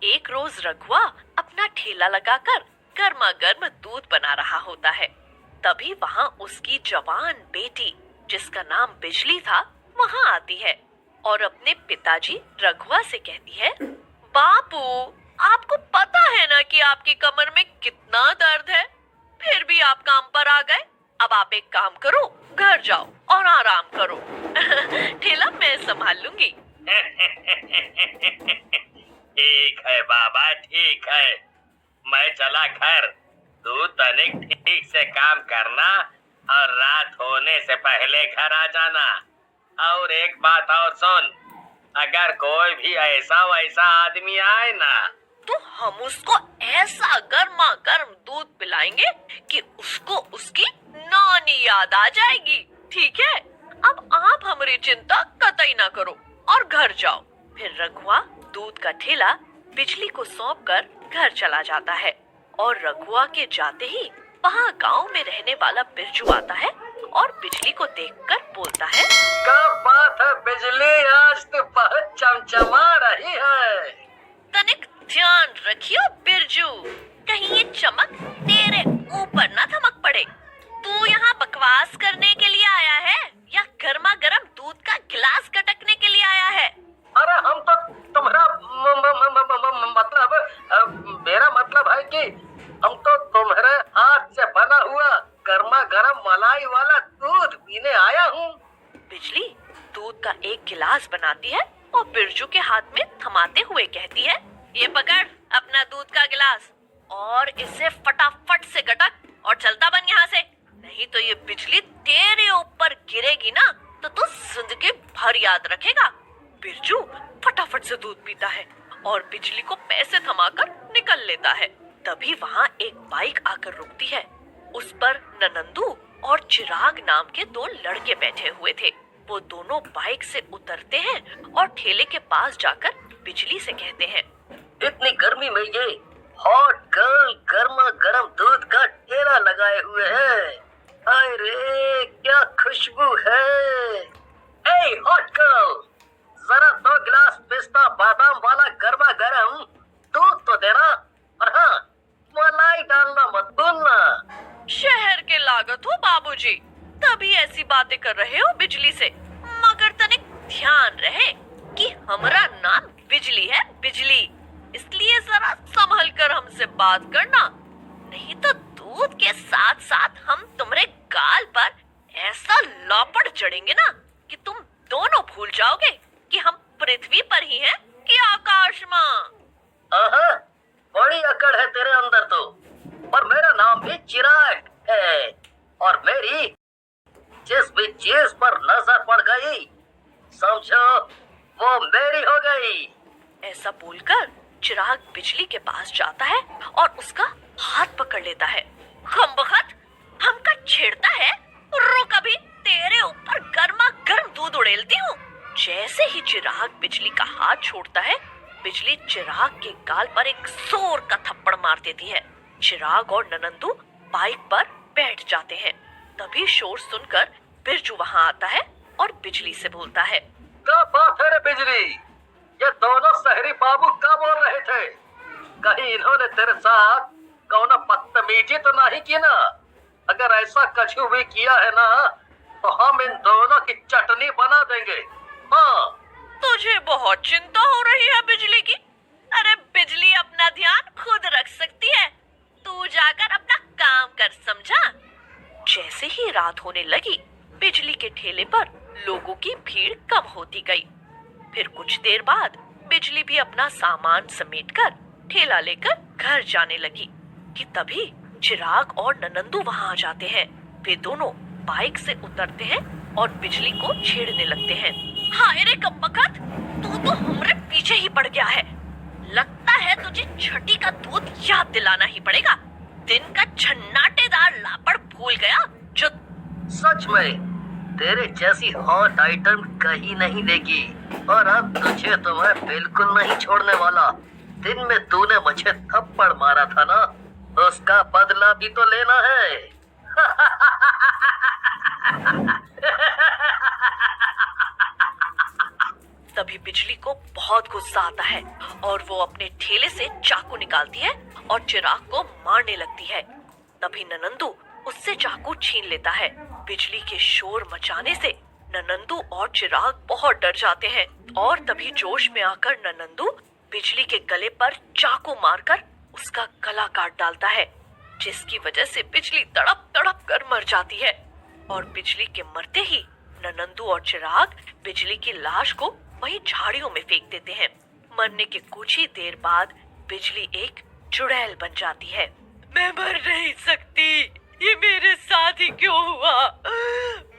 एक रोज रघुआ अपना ठेला लगाकर गर्मा गर्म दूध बना रहा होता है। तभी वहाँ उसकी जवान बेटी, जिसका नाम बिजली था, वहाँ आती है और अपने पिताजी रघुआ से कहती है, बापू, आपको पता है ना कि आपकी कमर में कितना दर्द है, फिर भी आप काम पर आ गए। अब आप एक काम करो, घर जाओ और आराम करो। ठेला मैं संभाल लूंगी। ठीक है बाबा, ठीक है। मैं चला घर। तू तनिक ठीक से काम करना और रात होने से पहले घर आ जाना। और एक बात और सुन, अगर कोई भी ऐसा वैसा आदमी आए ना, तो हम उसको ऐसा गर्मा गर्म दूध पिलाएंगे कि उसको उसकी नानी याद आ जाएगी। ठीक है, अब आप हमारी चिंता कतई ना करो और घर जाओ। फिर रघुआ दूध का ठेला बिजली को सौंपकर घर चला जाता है और रघुआ के जाते ही वहाँ गांव में रहने वाला बिरजू आता है और बिजली को देखकर बोलता है, क्या बात है बिजली, आज तो बहुत चमचमा रही है। तनिक ध्यान रखियो बिरजू, कहीं ये चमक तेरे ऊपर ना धमक पड़े। तू यहाँ बकवास करने के लिए आया है या गर्मा गर्म दूध का गिलास गटकने के लिए आया है? अरे हम तो तुम्हारा मतलब मेरा मतलब है कि हम तो तुम्हारे हाथ से बना हुआ गर्मा गर्म मलाई वाला दूध पीने आया हूँ। बिजली दूध का एक गिलास बनाती है और बिरजू के हाथ में थमाते हुए कहती है, ये पकड़ अपना दूध का गिलास और इसे फटाफट से गटक और चलता बन यहाँ से, नहीं तो ये बिजली तेरे ऊपर गिरेगी ना तो तू जिंदगी भर याद रखेगा। बिरजू फटाफट से दूध पीता है और बिजली को पैसे थमाकर निकल लेता है। तभी वहाँ एक बाइक आकर रुकती है। उस पर ननंदू और चिराग नाम के दो लड़के बैठे हुए थे। वो दोनों बाइक से उतरते हैं और ठेले के पास जाकर बिजली से कहते हैं, इतनी गर्मी में ये हॉट गर्ल गर्मा गर्म दूध का ठेला लगाए हुए है। हाय रे, क्या खुशबू है। ए हॉट गर्ल, जरा 2 गिलास पिस्ता बादाम वाला गर्मा गर्म दूध तो देना, और हाँ, मलाई डालना मत भूलना। शहर के लागत हो बाबूजी, तभी ऐसी बातें कर रहे हो बिजली से, मगर तनिक ध्यान रहे कि हमारा नाम बिजली है, बिजली, इसलिए जरा संभल कर हमसे बात करना, नहीं तो दूध के साथ साथ हम तुम्हारे गाल पर ऐसा लौपट चढ़ेंगे ना कि तुम दोनों भूल जाओगे कि हम पृथ्वी पर ही हैं कि आकाश में। बड़ी अकड़ है तेरे अंदर तो। और मेरा नाम भी चिराग है, और मेरी जिस भी चीज पर नजर पड़ गई, समझो वो मेरी हो गई। ऐसा बोलकर चिराग बिजली के पास जाता है और उसका हाथ पकड़ लेता है। खम्बखत हमका छेड़ता है, रुक अभी तेरे ऊपर गर्मा गर्म दूध उड़ेलती हूँ। जैसे ही चिराग बिजली का हाथ छोड़ता है, बिजली चिराग के गाल पर एक जोर का थप्पड़ मार देती है। चिराग और ननंदू बाइक पर बैठ जाते हैं। तभी शोर सुनकर बिरजू वहाँ आता है और बिजली से बोलता है, क्या बात है रे बिजली, ये दोनों शहरी बाबू क्या बोल रहे थे? कहीं इन्होंने तेरे साथ कौन बदतमीजी तो नहीं की ना? अगर ऐसा कछु भी किया है ना, तो हम इन दोनों की चटनी बना देंगे। हाँ, तुझे बहुत चिंता हो रही है बिजली की? अरे बिजली अपना ध्यान खुद रख सकती है, तू जाकर अपना काम कर, समझा? जैसे ही रात होने लगी, बिजली के ठेले पर लोगों की भीड़ कम होती गई। फिर कुछ देर बाद बिजली भी अपना सामान समेटकर ठेला लेकर घर जाने लगी कि तभी चिराग और ननंदू वहां आ जाते हैं। वे दोनों बाइक से उतरते हैं और बिजली को छेड़ने लगते हैं। हाय रे कब्बखत, तू तो हमरे पीछे ही पड़ गया है। लगता है तुझे छठी का दूध याद दिलाना ही पड़ेगा। दिन का झन्नाटेदार लापड़ भूल गया जो। सच में तेरे जैसी हॉट आइटम कहीं नहीं देगी, और अब तुझे तो मैं बिल्कुल नहीं छोड़ने वाला। दिन में तूने मुझे थप्पड़ मारा था ना, उसका बदला भी तो लेना है। तभी बिजली को बहुत गुस्सा आता है और वो अपने ठेले से चाकू निकालती है और चिराग को मारने लगती है। तभी ननंदू उससे चाकू छीन लेता है। बिजली के शोर मचाने से ननंदू और चिराग बहुत डर जाते हैं और तभी जोश में आकर ननंदू बिजली के गले पर चाकू मारकर उसका गला काट डालता है, जिसकी वजह से बिजली तड़प तड़प कर मर जाती है। और बिजली के मरते ही ननंदू और चिराग बिजली की लाश को वहीं झाड़ियों में फेंक देते हैं। मरने के कुछ ही देर बाद बिजली एक चुड़ैल बन जाती है। मैं मर नहीं सकती, ये मेरे साथ ही क्यों हुआ?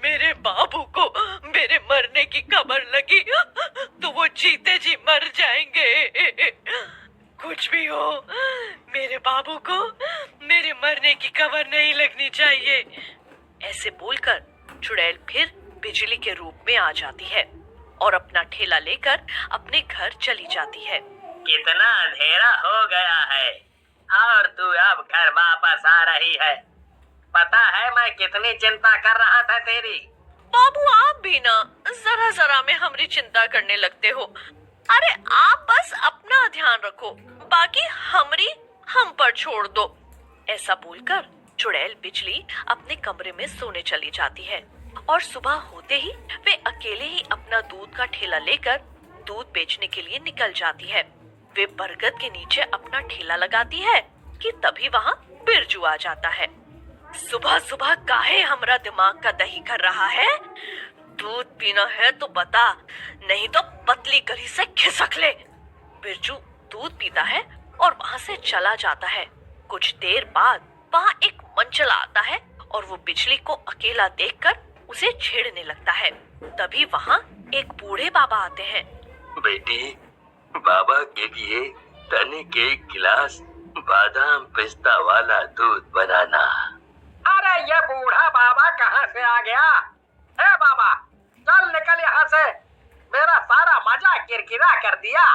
मेरे बाबू को मेरे मरने की खबर लगी तो वो जीते जी मर जाएंगे। कुछ भी हो, मेरे बाबू को मेरे मरने की खबर नहीं लगनी चाहिए। ऐसे बोलकर चुड़ैल फिर बिजली के रूप में आ जाती है और अपना ठेला लेकर अपने घर चली जाती है। कितना अंधेरा हो गया है और तू अब घर वापस आ रही है। पता है मैं कितनी चिंता कर रहा था तेरी। बाबू आप भी ना जरा जरा में हमारी चिंता करने लगते हो। अरे आप बस अपना ध्यान रखो, बाकी हम पर छोड़ दो। ऐसा बोलकर चुड़ैल बिजली अपने कमरे में सोने चली जाती है और सुबह होते ही वे अकेले ही अपना दूध का ठेला लेकर दूध बेचने के लिए निकल जाती है। वे बरगद के नीचे अपना ठेला लगाती है कि तभी वहाँ बिरजू आ जाता है। सुबह सुबह काहे हमरा दिमाग का दही कर रहा है? दूध पीना है तो बता, नहीं तो पतली गली से खिसक ले। बिरजू दूध पीता है और वहाँ से चला जाता है। कुछ देर बाद वहाँ एक मंचला आता है और वो बिजली को अकेला देखकर उसे छेड़ने लगता है। तभी वहाँ एक बूढ़े बाबा आते हैं। बेटी, बाबा के लिए तने के गिलास बादाम पिस्ता वाला दूध बनाना। अरे ये बूढ़ा बाबा कहाँ से आ गया? हे बाबा, चल निकल यहाँ से, मेरा सारा मजा किरकिरा कर दिया।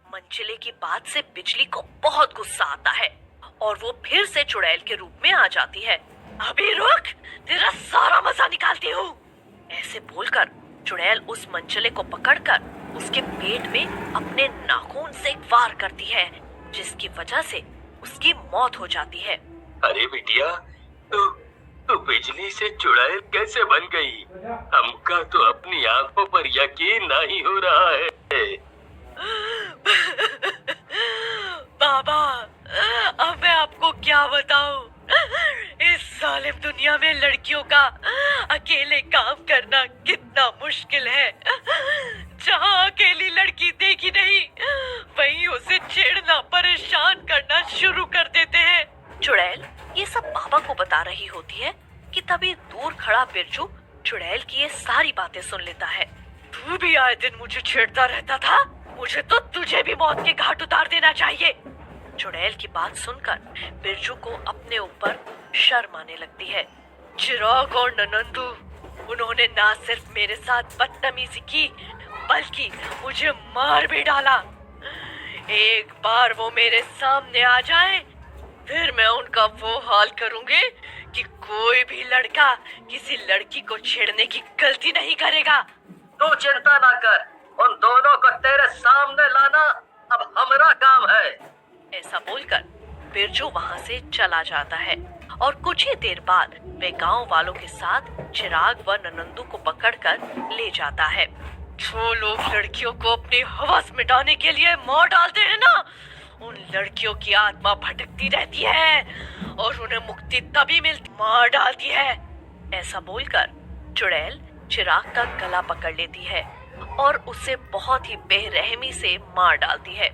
मंचले की बात से बिजली को बहुत गुस्सा आता है और वो फिर से चुड़ैल के रूप में आ जाती है। अभी रुक, तेरा सारा मजा निकालती हूँ। ऐसे बोलकर चुड़ैल उस मंचले को पकड़कर उसके पेट में अपने नाखून से वार करती है, जिसकी वजह से उसकी मौत हो जाती है। अरे बिटिया, तू बिजली से चुड़ैल कैसे बन गई? हमका तो अपनी आंखों पर यकीन नहीं हो रहा है। बाबा, अब मैं आपको क्या बताऊं? इस जालिम दुनिया में लड़कियों का अकेले काम करना कितना मुश्किल है। जहाँ अकेली लड़की देखी नहीं, वहीं उसे छेड़ना, परेशान करना शुरू कर देते हैं। चुड़ैल ये सब बाबा को बता रही होती है कि तभी दूर खड़ा बिरजू चुड़ैल की ये सारी बातें सुन लेता है। तू भी आए दिन मुझे छेड़ता रहता था, मुझे तो तुझे भी मौत के घाट उतार देना चाहिए। चुड़ैल की बात सुनकर बिरजू को अपने ऊपर शर्म आने लगती है। चिराग और ननंदू, उन्होंने ना सिर्फ मेरे साथ बदतमीजी की बल्कि मुझे मार भी डाला। एक बार वो मेरे सामने आ जाए, फिर मैं उनका वो हाल करूंगी कि कोई भी लड़का किसी लड़की को छेड़ने की गलती नहीं करेगा। तू चिंता ना कर, उन दोनों को तेरे सामने लाना अब हमारा काम है। ऐसा बोलकर बिरजू वहाँ से चला जाता है और कुछ ही देर बाद वे गांव वालों के साथ चिराग व ननंदू को पकड़कर ले जाता है। जो लोग लड़कियों को अपनी हवस मिटाने के लिए मार डालते हैं ना, उन लड़कियों की आत्मा भटकती रहती है और उन्हें मुक्ति तभी मिलती, मार डालती है। ऐसा बोलकर चुड़ैल चिराग का गला पकड़ लेती है और उसे बहुत ही बेरहमी से मार डालती है।